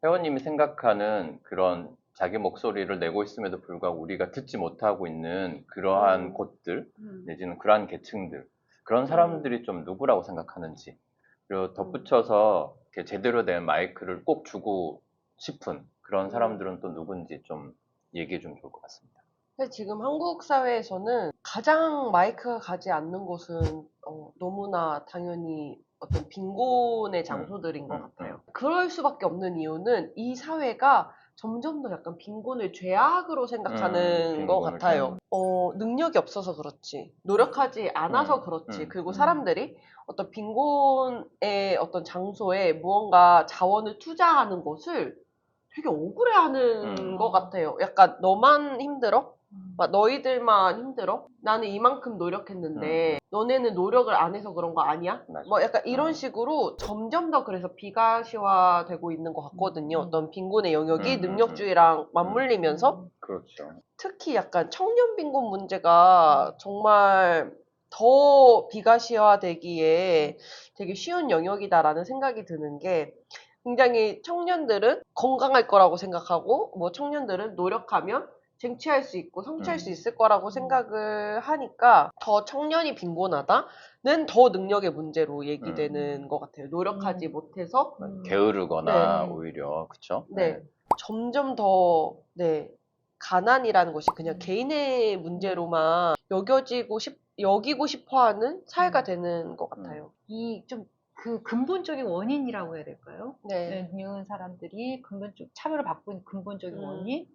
회원님이 생각하는 그런 자기 목소리를 내고 있음에도 불구하고 우리가 듣지 못하고 있는 그러한 곳들, 내지는 그러한 계층들, 그런 사람들이 좀 누구라고 생각하는지, 그리고 덧붙여서 이렇게 제대로 된 마이크를 꼭 주고 싶은 그런 사람들은 또 누군지 좀 얘기해 주면 좋을 것 같습니다. 근데 지금 한국 사회에서는 가장 마이크가 가지 않는 곳은 너무나 당연히 어떤 빈곤의 장소들인 것 같아요. 그럴 수밖에 없는 이유는 이 사회가 점점 더 약간 빈곤을 죄악으로 생각하는 것 빈곤을 같아요. 능력이 없어서 그렇지, 노력하지 않아서 그렇지, 그리고 사람들이 어떤 빈곤의 어떤 장소에 무언가 자원을 투자하는 것을 되게 억울해하는 것 같아요. 약간 너만 힘들어? 막 너희들만 힘들어? 나는 이만큼 노력했는데 너네는 노력을 안 해서 그런 거 아니야? 맞아. 뭐 약간 이런 식으로 점점 더 그래서 비가시화되고 있는 것 같거든요. 어떤 빈곤의 영역이 능력주의랑 맞물리면서 그렇죠. 특히 약간 청년 빈곤 문제가 정말 더 비가시화되기에 되게 쉬운 영역이다라는 생각이 드는 게, 굉장히 청년들은 건강할 거라고 생각하고, 뭐 청년들은 노력하면 쟁취할 수 있고 성취할 수 있을 거라고 생각을 하니까 더 청년이 빈곤하다는 더 능력의 문제로 얘기되는 것 같아요. 노력하지 못해서 게으르거나 네. 오히려 그쵸? 네. 점점 더, 네, 가난이라는 것이 그냥 개인의 문제로만 여기고 싶어 하는 사회가 되는 것 같아요. 이 좀 그 근본적인 원인이라고 해야 될까요? 네. 늙은 사람들이 차별을 받고 있는 근본적인 음. 원인,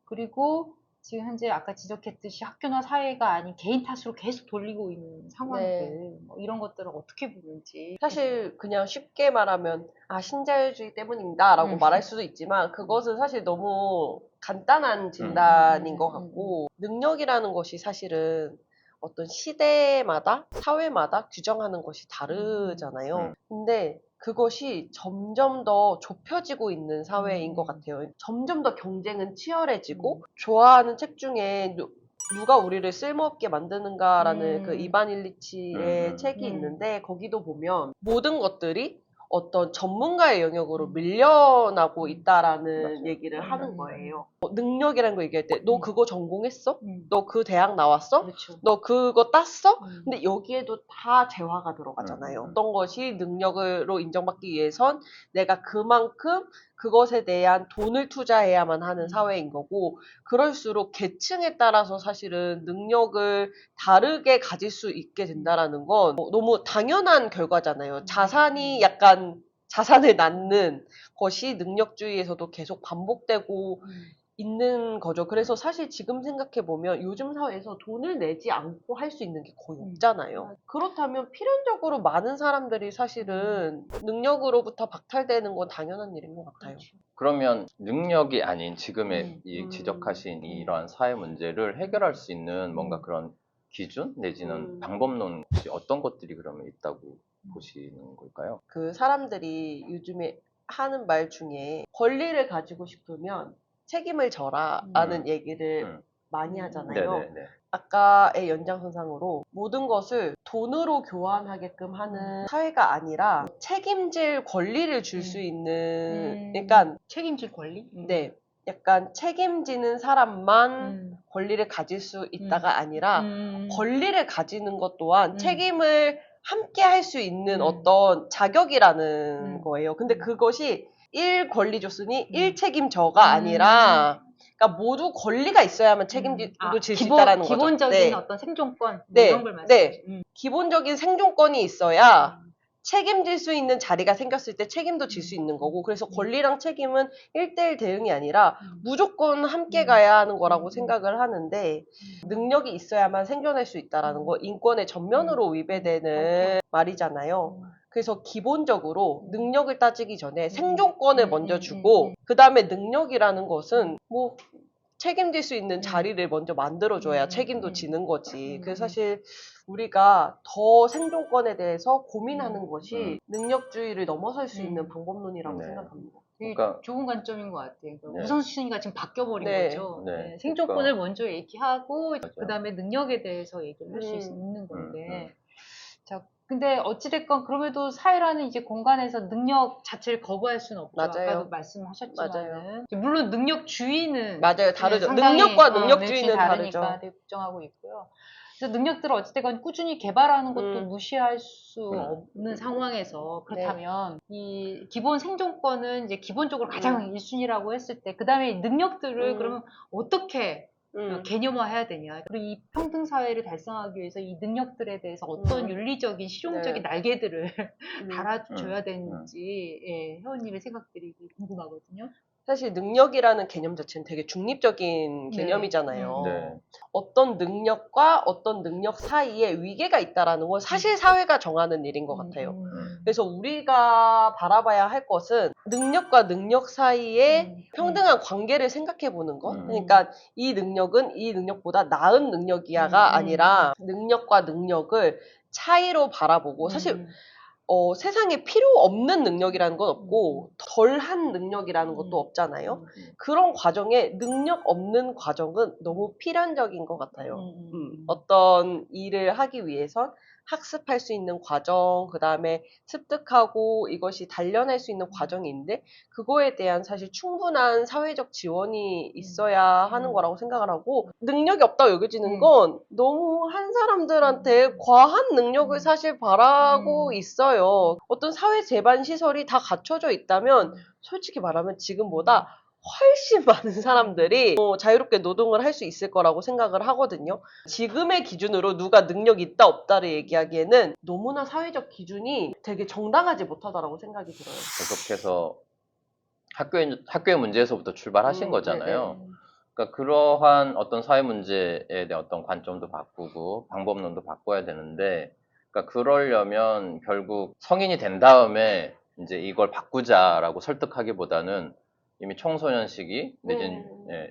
그리고 지금 현재 아까 지적했듯이 학교나 사회가 아닌 개인 탓으로 계속 돌리고 있는 상황들, 뭐 이런 것들을 어떻게 보는지. 사실 그냥 쉽게 말하면 신자유주의 때문입니다 라고 말할 수도 있지만, 그것은 사실 너무 간단한 진단인 것 같고, 능력이라는 것이 사실은 어떤 시대마다 사회마다 규정하는 것이 다르잖아요. 근데 그것이 점점 더 좁혀지고 있는 사회인 것 같아요. 점점 더 경쟁은 치열해지고, 좋아하는 책 중에 누가 우리를 쓸모없게 만드는가라는 그 이반 일리치의 책이 있는데, 거기도 보면 모든 것들이 어떤 전문가의 영역으로 밀려나고 있다라는 얘기를 하는 거예요. 능력이라는 거 얘기할 때, 너 그거 전공했어? 너 그 대학 나왔어? 그렇죠. 너 그거 땄어? 근데 여기에도 다 재화가 들어가잖아요. 어떤 것이 능력으로 인정받기 위해선 내가 그만큼 그것에 대한 돈을 투자해야만 하는 사회인 거고, 그럴수록 계층에 따라서 사실은 능력을 다르게 가질 수 있게 된다라는 건 너무 당연한 결과잖아요. 자산이 약간 자산을 낳는 것이 능력주의에서도 계속 반복되고 있는 거죠. 그래서 사실 지금 생각해보면 요즘 사회에서 돈을 내지 않고 할 수 있는 게 거의 없잖아요. 그렇다면 필연적으로 많은 사람들이 사실은 능력으로부터 박탈되는 건 당연한 일인 것 같아요. 그러면 능력이 아닌 지금의 이 지적하신 이러한 사회 문제를 해결할 수 있는 뭔가 그런 기준 내지는 방법론 혹시 어떤 것들이 그러면 있다고 보시는 걸까요? 그 사람들이 요즘에 하는 말 중에 권리를 가지고 싶으면 책임을 져라라는 얘기를 많이 하잖아요. 네네네. 아까의 연장선상으로 모든 것을 돈으로 교환하게끔 하는 사회가 아니라 책임질 권리를 줄 수 있는, 그러니까 책임질 권리? 네, 약간 책임지는 사람만 권리를 가질 수 있다가 아니라 권리를 가지는 것 또한 책임을 함께 할 수 있는 어떤 자격이라는 거예요. 근데 그것이 1 권리 줬으니 1 책임져가 아니라, 그러니까 모두 권리가 있어야만 책임도 질 수 있다라는 거죠. 기본적인 네. 어떤 생존권, 뭐 네, 이런 걸 말씀하시죠. 기본적인 생존권이 있어야 책임질 수 있는 자리가 생겼을 때 책임도 질 수 있는 거고, 그래서 권리랑 책임은 1대1 대응이 아니라 무조건 함께 가야 하는 거라고 생각을 하는데, 능력이 있어야만 생존할 수 있다라는 거 인권의 전면으로 위배되는 말이잖아요. 그래서 기본적으로 능력을 따지기 전에 생존권을 먼저 주고, 그 다음에 능력이라는 것은 뭐 책임질 수 있는 자리를 먼저 만들어줘야 책임도 지는 거지. 그래서 사실 우리가 더 생존권에 대해서 고민하는 것이 능력주의를 넘어설 수 있는 방법론이라고 생각합니다. 되게 그러니까 좋은 관점인 것 같아요. 네. 우선순위가 지금 바뀌어버린 네. 거죠. 네. 생존권을 그러니까 먼저 얘기하고 그 다음에 능력에 대해서 얘기를 할 수 있는 건데, 자, 근데 어찌됐건 그럼에도 사회라는 이제 공간에서 능력 자체를 거부할 수는 없죠. 맞아요. 아까도 말씀하셨지만은 물론 능력주의는 맞아요. 다르죠. 상당히, 능력과 네, 능력주의는 다르니까 다르죠. 되게 걱정하고 있고요. 그래서 능력들을 어찌됐건 꾸준히 개발하는 것도 무시할 수 없는 상황에서 그렇다면 이 기본 생존권은 이제 기본적으로 가장 1순위라고 했을 때 그 다음에 능력들을 그러면 어떻게 개념화해야 되냐. 그리고 이 평등 사회를 달성하기 위해서 이 능력들에 대해서 어떤 윤리적인 실용적인 네. 날개들을 달아줘야 되는지 네. 회원님의 생각들이 궁금하거든요. 사실 능력이라는 개념 자체는 되게 중립적인 네. 개념이잖아요. 네. 어떤 능력과 어떤 능력 사이에 위계가 있다라는 건 사실 사회가 정하는 일인 것 같아요. 그래서 우리가 바라봐야 할 것은 능력과 능력 사이에 평등한 관계를 생각해 보는 것. 그러니까 이 능력은 이 능력보다 나은 능력이야가 아니라 능력과 능력을 차이로 바라보고 사실 세상에 필요 없는 능력이라는 건 없고 덜한 능력이라는 것도 없잖아요. 그런 과정에 능력 없는 과정은 너무 필연적인 것 같아요. 어떤 일을 하기 위해선 학습할 수 있는 과정, 그 다음에 습득하고 이것이 단련할 수 있는 과정이 있는데 그거에 대한 사실 충분한 사회적 지원이 있어야 하는 거라고 생각을 하고 능력이 없다고 여겨지는 건 너무 한 사람들한테 과한 능력을 사실 바라고 있어요. 어떤 사회 제반 시설이 다 갖춰져 있다면 솔직히 말하면 지금보다 훨씬 많은 사람들이 자유롭게 노동을 할 수 있을 거라고 생각을 하거든요. 지금의 기준으로 누가 능력이 있다 없다를 얘기하기에는 너무나 사회적 기준이 되게 정당하지 못하다라고 생각이 들어요. 계속해서 학교의 문제에서부터 출발하신 거잖아요. 네네. 그러니까 그러한 어떤 사회 문제에 대한 어떤 관점도 바꾸고 방법론도 바꿔야 되는데, 그러니까 그러려면 결국 성인이 된 다음에 이제 이걸 바꾸자라고 설득하기보다는 이미 청소년 시기 내지는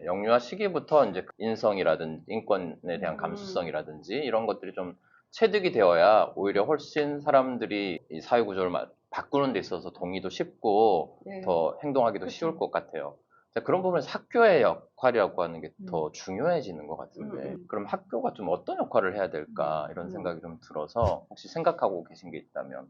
영유아 시기부터 이제 인성이라든지 인권에 대한 감수성이라든지 이런 것들이 좀 체득이 되어야 오히려 훨씬 사람들이 이 사회 구조를 바꾸는 데 있어서 동의도 쉽고 더 행동하기도 쉬울 것 같아요. 그런 부분에서 학교의 역할이라고 하는 게 더 중요해지는 것 같은데, 그럼 학교가 좀 어떤 역할을 해야 될까 이런 생각이 좀 들어서 혹시 생각하고 계신 게 있다면?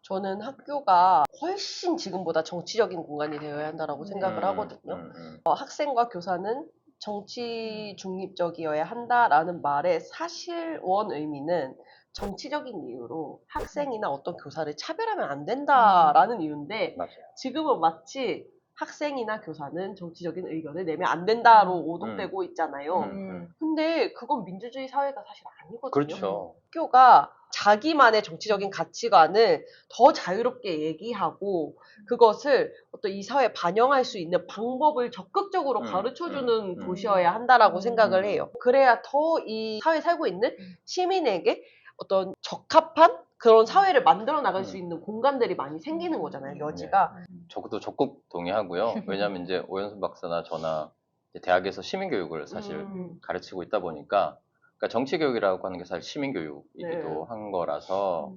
저는 학교가 훨씬 지금보다 정치적인 공간이 되어야 한다라고 생각을 하거든요. 학생과 교사는 정치 중립적이어야 한다라는 말의 사실원 의미는 정치적인 이유로 학생이나 어떤 교사를 차별하면 안 된다라는 이유인데 맞아요. 지금은 마치 학생이나 교사는 정치적인 의견을 내면 안 된다로 오독되고 있잖아요. 근데 그건 민주주의 사회가 사실 아니거든요. 그렇죠. 학교가 자기만의 정치적인 가치관을 더 자유롭게 얘기하고 그것을 어떤 이 사회에 반영할 수 있는 방법을 적극적으로 가르쳐주는 곳이어야 한다라고 생각을 해요. 그래야 더 이 사회에 살고 있는 시민에게 어떤 적합한 그런 사회를 만들어 나갈 수 있는 공간들이 많이 생기는 거잖아요, 여지가. 저도 적극 동의하고요. 왜냐하면 이제 오연순 박사나 저나 이제 대학에서 시민교육을 사실 가르치고 있다 보니까, 그러니까 정치교육이라고 하는 게 사실 시민교육이기도 한 거라서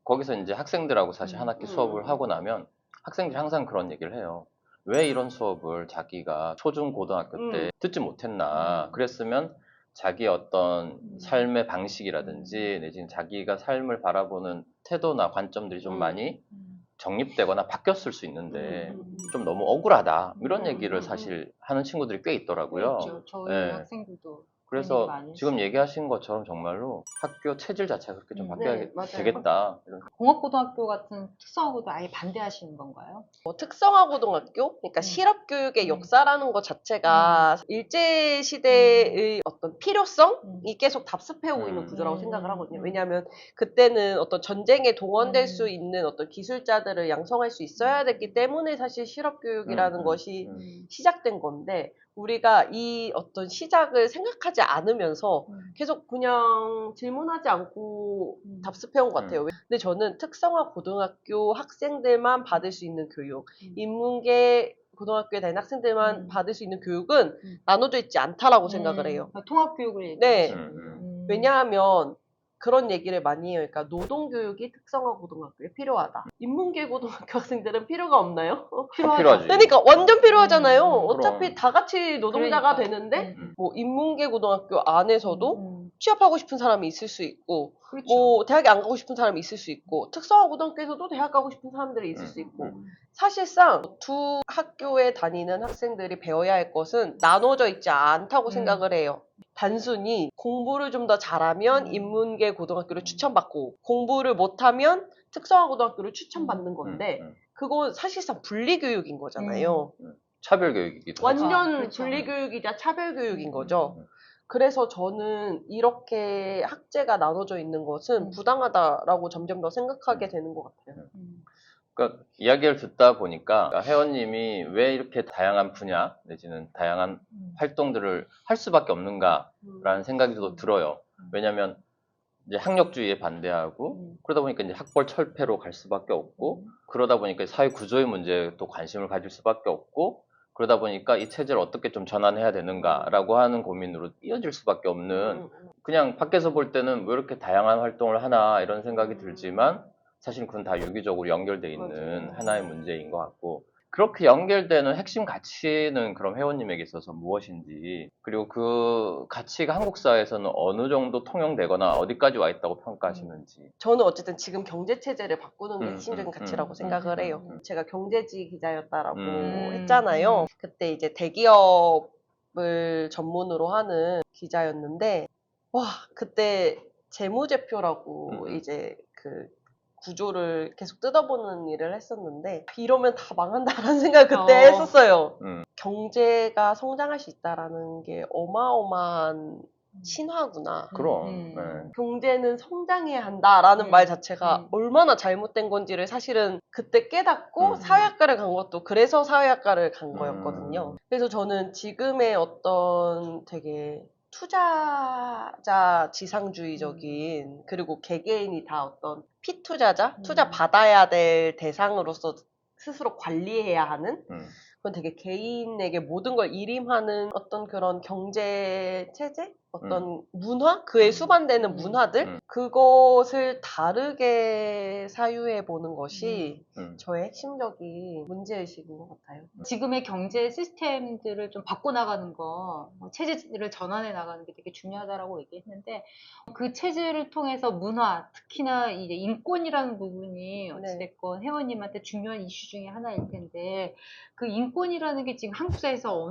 거기서 이제 학생들하고 사실 한 학기 수업을 하고 나면 학생들이 항상 그런 얘기를 해요. 왜 이런 수업을 자기가 초중 고등학교 때 듣지 못했나. 그랬으면 자기의 어떤 삶의 방식이라든지 내지는 자기가 삶을 바라보는 태도나 관점들이 좀 많이 정립되거나 바뀌었을 수 있는데 좀 너무 억울하다 이런 얘기를 사실 하는 친구들이 꽤 있더라고요. 그렇죠. 저희 학생들도 그래서 많이 지금 했어요. 얘기하신 것처럼 정말로 학교 체질 자체가 그렇게 좀 바뀌어야 맞아요. 되겠다. 이런. 공업고등학교 같은 특성화고도 아예 반대하시는 건가요? 특성화고등학교, 그러니까 실업교육의 역사라는 것 자체가 일제시대의 어떤 필요성이 계속 답습해오고 있는 구조라고 생각을 하거든요. 왜냐하면 그때는 어떤 전쟁에 동원될 수 있는 어떤 기술자들을 양성할 수 있어야 됐기 때문에 사실 실업교육이라는 것이 시작된 건데 우리가 이 어떤 시작을 생각하지 않으면서 계속 그냥 질문하지 않고 답습해온 것 같아요. 근데 저는 특성화 고등학교 학생들만 받을 수 있는 교육, 인문계 고등학교에 다니는 학생들만 받을 수 있는 교육은 나눠져 있지 않다라고 생각을 해요. 통합교육을 네. 얘기하시는. 왜냐하면 그런 얘기를 많이 해요. 그러니까 노동교육이 특성화 고등학교에 필요하다. 인문계 고등학교 학생들은 필요가 없나요? 필요하지. 그러니까 완전 필요하잖아요. 어차피 그럼. 다 같이 노동자가 그러니까. 되는데 뭐 인문계 고등학교 안에서도 취업하고 싶은 사람이 있을 수 있고, 그렇죠. 뭐 대학에 안 가고 싶은 사람이 있을 수 있고, 특성화고등학교에서도 대학 가고 싶은 사람들이 있을 수 있고, 사실상 두 학교에 다니는 학생들이 배워야 할 것은 나눠져 있지 않다고 생각을 해요. 단순히 공부를 좀 더 잘하면 인문계 고등학교를 추천받고, 공부를 못하면 특성화고등학교를 추천받는 건데, 그건 사실상 분리교육인 거잖아요. 차별교육이기도 하죠. 완전 그렇죠. 분리교육이자 차별교육인 거죠. 그래서 저는 이렇게 학제가 나눠져 있는 것은 부당하다라고 점점 더 생각하게 되는 것 같아요. 그러니까 이야기를 듣다 보니까 회원님이 왜 이렇게 다양한 분야 내지는 다양한 활동들을 할 수밖에 없는가라는 생각이 또 들어요. 왜냐하면 이제 학력주의에 반대하고 그러다 보니까 이제 학벌 철폐로 갈 수밖에 없고 그러다 보니까 사회 구조의 문제에 또 관심을 가질 수밖에 없고 그러다 보니까 이 체제를 어떻게 좀 전환해야 되는가라고 하는 고민으로 이어질 수밖에 없는 그냥 밖에서 볼 때는 왜 이렇게 다양한 활동을 하나 이런 생각이 들지만 사실 그건 다 유기적으로 연결돼 있는 맞아요. 하나의 문제인 것 같고 그렇게 연결되는 핵심 가치는 그럼 회원님에게 있어서 무엇인지 그리고 그 가치가 한국 사회에서는 어느 정도 통용되거나 어디까지 와 있다고 평가하시는지 저는 어쨌든 지금 경제체제를 바꾸는 게 핵심적인 가치라고 생각을 해요. 제가 경제지 기자였다라고 했잖아요. 그때 이제 대기업을 전문으로 하는 기자였는데, 와, 그때 재무제표라고 이제 그 구조를 계속 뜯어보는 일을 했었는데, 이러면 다 망한다라는 생각을 그때 했었어요. 경제가 성장할 수 있다라는 게 어마어마한 신화구나. 그럼 네. 경제는 성장해야 한다라는 말 자체가 얼마나 잘못된 건지를 사실은 그때 깨닫고 사회학과를 간 것도 그래서 사회학과를 간 거였거든요. 그래서 저는 지금의 어떤 되게 투자자 지상주의적인 그리고 개개인이 다 어떤 피투자자? 투자 받아야 될 대상으로서 스스로 관리해야 하는 그건 되게 개인에게 모든 걸 일임하는 어떤 그런 경제 체제? 어떤 문화? 그에 수반되는 문화들? 그것을 다르게 사유해 보는 것이 저의 핵심적인 문제의식인 것 같아요. 지금의 경제 시스템들을 좀 바꿔나가는 거, 체제를 전환해 나가는 게 되게 중요하다라고 얘기했는데, 그 체제를 통해서 문화, 특히나 이제 인권이라는 부분이 어찌됐건 회원님한테 중요한 이슈 중에 하나일 텐데, 그 인권이라는 게 지금 한국 사회에서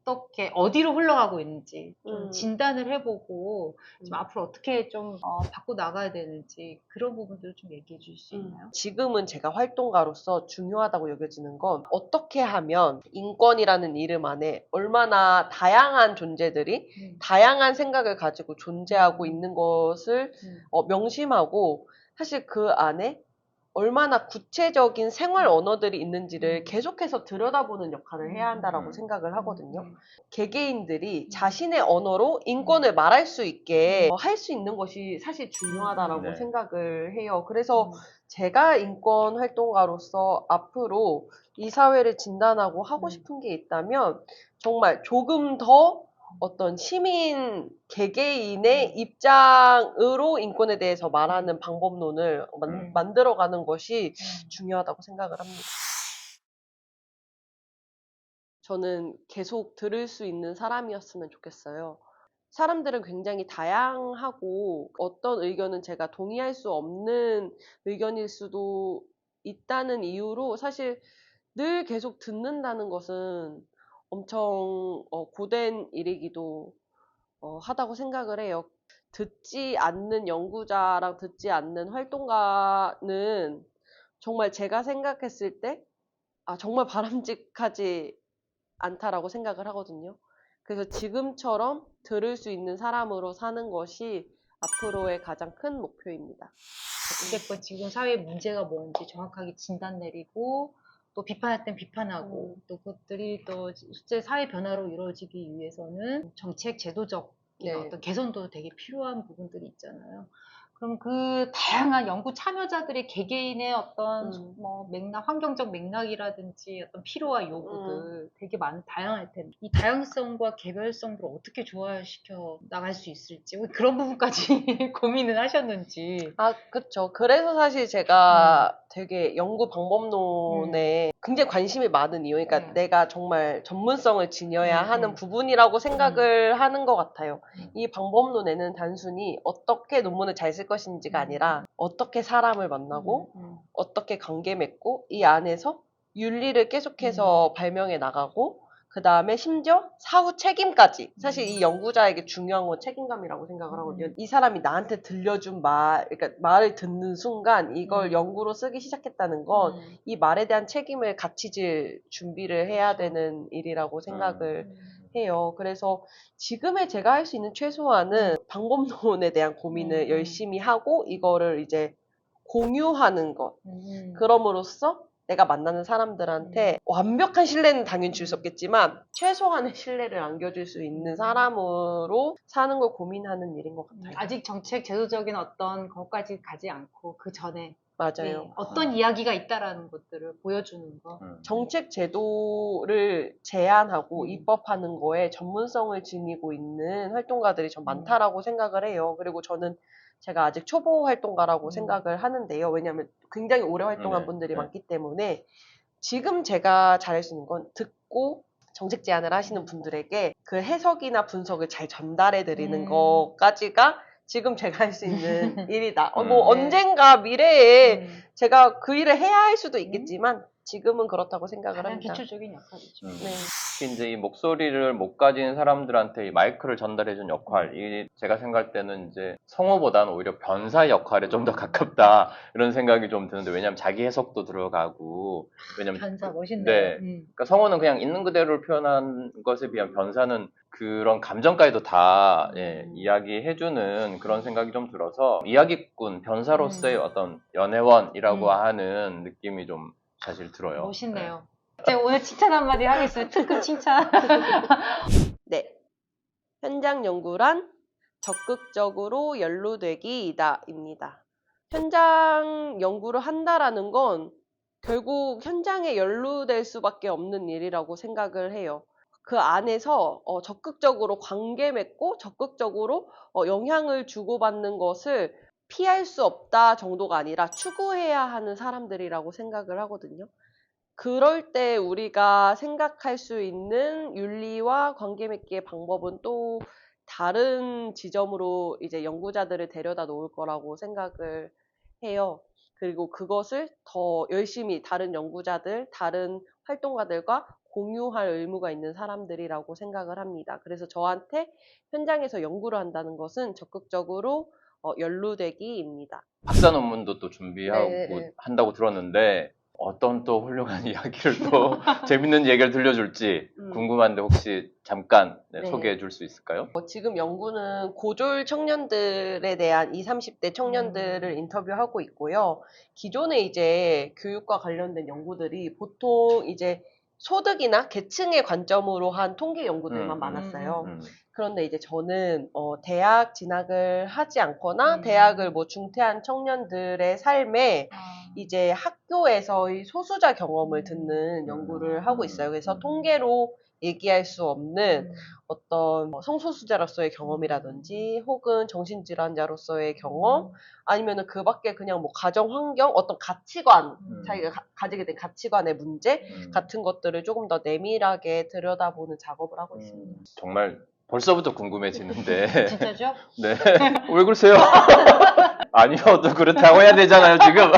어떻게, 어디로 흘러가고 있는지 좀 진단을 해보고, 좀 앞으로 어떻게 좀 바꿔나가야 되는지, 그런 부분들을 좀 얘기해 주실 수 있나요? 지금은 제가 활동가로서 중요하다고 여겨지는 건 어떻게 하면 인권이라는 이름 안에 얼마나 다양한 존재들이 다양한 생각을 가지고 존재하고 있는 것을 명심하고 사실 그 안에 얼마나 구체적인 생활 언어들이 있는지를 계속해서 들여다보는 역할을 해야 한다라고 생각을 하거든요. 개개인들이 자신의 언어로 인권을 말할 수 있게 할 수 있는 것이 사실 중요하다라고 생각을 해요. 그래서 제가 인권 활동가로서 앞으로 이 사회를 진단하고 하고 싶은 게 있다면 정말 조금 더 어떤 시민 개개인의 입장으로 인권에 대해서 말하는 방법론을 만들어가는 것이 중요하다고 생각을 합니다. 저는 계속 들을 수 있는 사람이었으면 좋겠어요. 사람들은 굉장히 다양하고 어떤 의견은 제가 동의할 수 없는 의견일 수도 있다는 이유로 사실 늘 계속 듣는다는 것은 엄청 고된 일이기도 하다고 생각을 해요. 듣지 않는 연구자랑 듣지 않는 활동가는 정말 제가 생각했을 때 정말 바람직하지 않다라고 생각을 하거든요. 그래서 지금처럼 들을 수 있는 사람으로 사는 것이 앞으로의 가장 큰 목표입니다. 어쨌건 지금 사회 문제가 뭔지 정확하게 진단 내리고 또 비판할 땐 비판하고 또 그것들이 또 실제 사회 변화로 이루어지기 위해서는 정책 제도적 어떤 개선도 되게 필요한 부분들이 있잖아요. 그럼 그 다양한 연구 참여자들의 개개인의 어떤 뭐 맥락, 환경적 맥락이라든지 어떤 필요와 요구들 되게 다양할 텐데 이 다양성과 개별성을 어떻게 조화시켜 나갈 수 있을지 그런 부분까지 고민을 하셨는지. 그쵸. 그래서 사실 제가 되게 연구 방법론에 굉장히 관심이 많은 이유, 그러니까 내가 정말 전문성을 지녀야 하는 부분이라고 생각을 하는 것 같아요. 이 방법론에는 단순히 어떻게 논문을 잘 쓸 것인지가 아니라 어떻게 사람을 만나고 어떻게 관계 맺고 이 안에서 윤리를 계속해서 발명해 나가고 그 다음에 심지어 사후 책임까지. 사실 이 연구자에게 중요한 건 책임감이라고 생각을 하거든요. 이 사람이 나한테 들려준 말, 그러니까 말을 듣는 순간 이걸 연구로 쓰기 시작했다는 건 이 말에 대한 책임을 같이 질 준비를 해야 되는 일이라고 생각을 해요. 그래서 지금의 제가 할 수 있는 최소한은 방법론에 대한 고민을 열심히 하고 이거를 이제 공유하는 것. 그럼으로써 내가 만나는 사람들한테 완벽한 신뢰는 당연히 줄 수 없겠지만 최소한의 신뢰를 안겨줄 수 있는 사람으로 사는 걸 고민하는 일인 것 같아요. 아직 정책 제도적인 어떤 것까지 가지 않고 그 전에 맞아요. 어떤 이야기가 있다라는 것들을 보여주는 거. 정책 제도를 제안하고 입법하는 거에 전문성을 지니고 있는 활동가들이 좀 많다라고 생각을 해요. 그리고 저는 제가 아직 초보 활동가라고 생각을 하는데요. 왜냐하면 굉장히 오래 활동한 분들이 많기 때문에 지금 제가 잘할 수 있는 건 듣고 정책 제안을 하시는 분들에게 그 해석이나 분석을 잘 전달해 드리는 것까지가 지금 제가 할 수 있는 일이다. 뭐 언젠가 미래에 제가 그 일을 해야 할 수도 있겠지만 지금은 그렇다고 생각을 가장 합니다. 기초적인 역할이죠. 네. 특히 이제 이 목소리를 못 가진 사람들한테 이 마이크를 전달해준 역할, 이 제가 생각할 때는 이제 성우보다는 오히려 변사 역할에 좀 더 가깝다 이런 생각이 좀 드는데 왜냐하면 자기 해석도 들어가고 왜냐면 변사 멋있네요. 네, 그러니까 성우는 그냥 있는 그대로를 표현한 것에 비하면 변사는 그런 감정까지도 다 이야기해주는 그런 생각이 좀 들어서 이야기꾼 변사로서의 어떤 연애원이라고 하는 느낌이 좀 사실 들어요. 멋있네요. 제가 오늘 칭찬 한마디 하겠습니다. 특급 칭찬. 네. 현장 연구란 적극적으로 연루되기이다입니다. 현장 연구를 한다라는 건 결국 현장에 연루될 수밖에 없는 일이라고 생각을 해요. 그 안에서 적극적으로 관계 맺고 적극적으로 영향을 주고받는 것을 피할 수 없다 정도가 아니라 추구해야 하는 사람들이라고 생각을 하거든요. 그럴 때 우리가 생각할 수 있는 윤리와 관계 맺기의 방법은 또 다른 지점으로 이제 연구자들을 데려다 놓을 거라고 생각을 해요. 그리고 그것을 더 열심히 다른 연구자들, 다른 활동가들과 공유할 의무가 있는 사람들이라고 생각을 합니다. 그래서 저한테 현장에서 연구를 한다는 것은 적극적으로 연루되기입니다. 박사 논문도 또 준비하고 네. 한다고 들었는데 어떤 또 훌륭한 이야기를 또 재밌는 얘기를 들려줄지 궁금한데 혹시 잠깐 네. 소개해 줄 수 있을까요? 지금 연구는 고졸 청년들에 대한 20, 30대 청년들을 인터뷰하고 있고요. 기존에 이제 교육과 관련된 연구들이 보통 이제 소득이나 계층의 관점으로 한 통계 연구들만 많았어요. 그런데 이제 저는 대학 진학을 하지 않거나 대학을 뭐 중퇴한 청년들의 삶에 이제 학교에서의 소수자 경험을 듣는 연구를 하고 있어요. 그래서 통계로 얘기할 수 없는 어떤 성소수자로서의 경험이라든지 혹은 정신질환자로서의 경험 아니면은 그 밖에 그냥 뭐 가정 환경 어떤 가치관 자기가 가지게 된 가치관의 문제 같은 것들을 조금 더 내밀하게 들여다보는 작업을 하고 있습니다. 정말 벌써부터 궁금해지는데 진짜죠? 네. 왜 그러세요? 아니어도 그렇다고 해야 되잖아요 지금.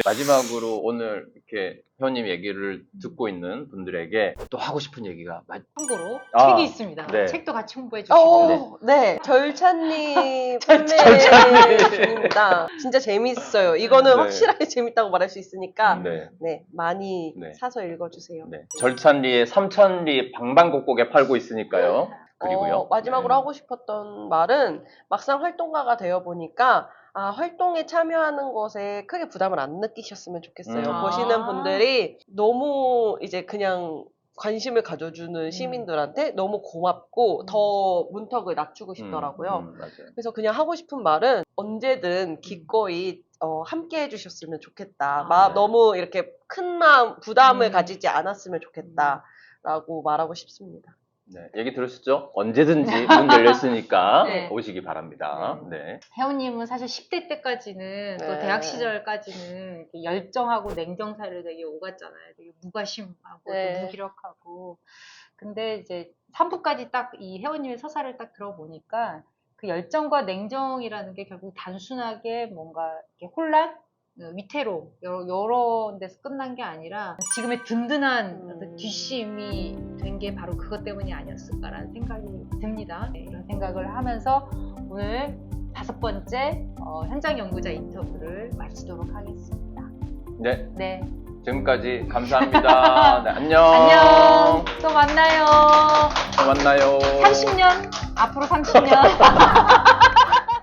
마지막으로 오늘 이렇게 회원님 얘기를 듣고 있는 분들에게 또 하고 싶은 얘기가 참고로 아, 책이 있습니다. 네. 책도 같이 홍보해 주시고. 네. 절찬리 판매 중입니다. 진짜 재밌어요. 이거는 네. 확실하게 재밌다고 말할 수 있으니까 네. 네, 많이 네. 사서 읽어주세요. 네. 절찬리에 삼천리 방방곡곡에 팔고 있으니까요. 그리고요. 마지막으로 하고 싶었던 말은 막상 활동가가 되어 보니까 활동에 참여하는 것에 크게 부담을 안 느끼셨으면 좋겠어요. 보시는 분들이 너무 이제 그냥 관심을 가져주는 시민들한테 너무 고맙고 더 문턱을 낮추고 싶더라고요. 맞아요. 그래서 그냥 하고 싶은 말은 언제든 기꺼이 함께 해주셨으면 좋겠다. 네. 너무 이렇게 큰 마음, 부담을 가지지 않았으면 좋겠다라고 말하고 싶습니다. 네, 얘기 들으셨죠? 언제든지 문 열렸으니까 네. 오시기 바랍니다. 네. 혜원님은 사실 10대 때까지는 또 네. 대학 시절까지는 이렇게 열정하고 냉정 사이를 되게 오갔잖아요. 되게 무관심하고 네. 또 무기력하고. 근데 이제 3부까지 딱 이 혜원님의 서사를 딱 들어보니까 그 열정과 냉정이라는 게 결국 단순하게 뭔가 이렇게 혼란, 위태로움 여러 데서 끝난 게 아니라 지금의 든든한 어떤 뒷심이 된 게 바로 그것 때문이 아니었을까라는 생각이 듭니다. 네, 이런 생각을 하면서 오늘 5번째 현장 연구자 인터뷰를 마치도록 하겠습니다. 네, 네, 지금까지 감사합니다. 네, 안녕. 안녕. 또 만나요. 또 만나요. 30년 앞으로 30년.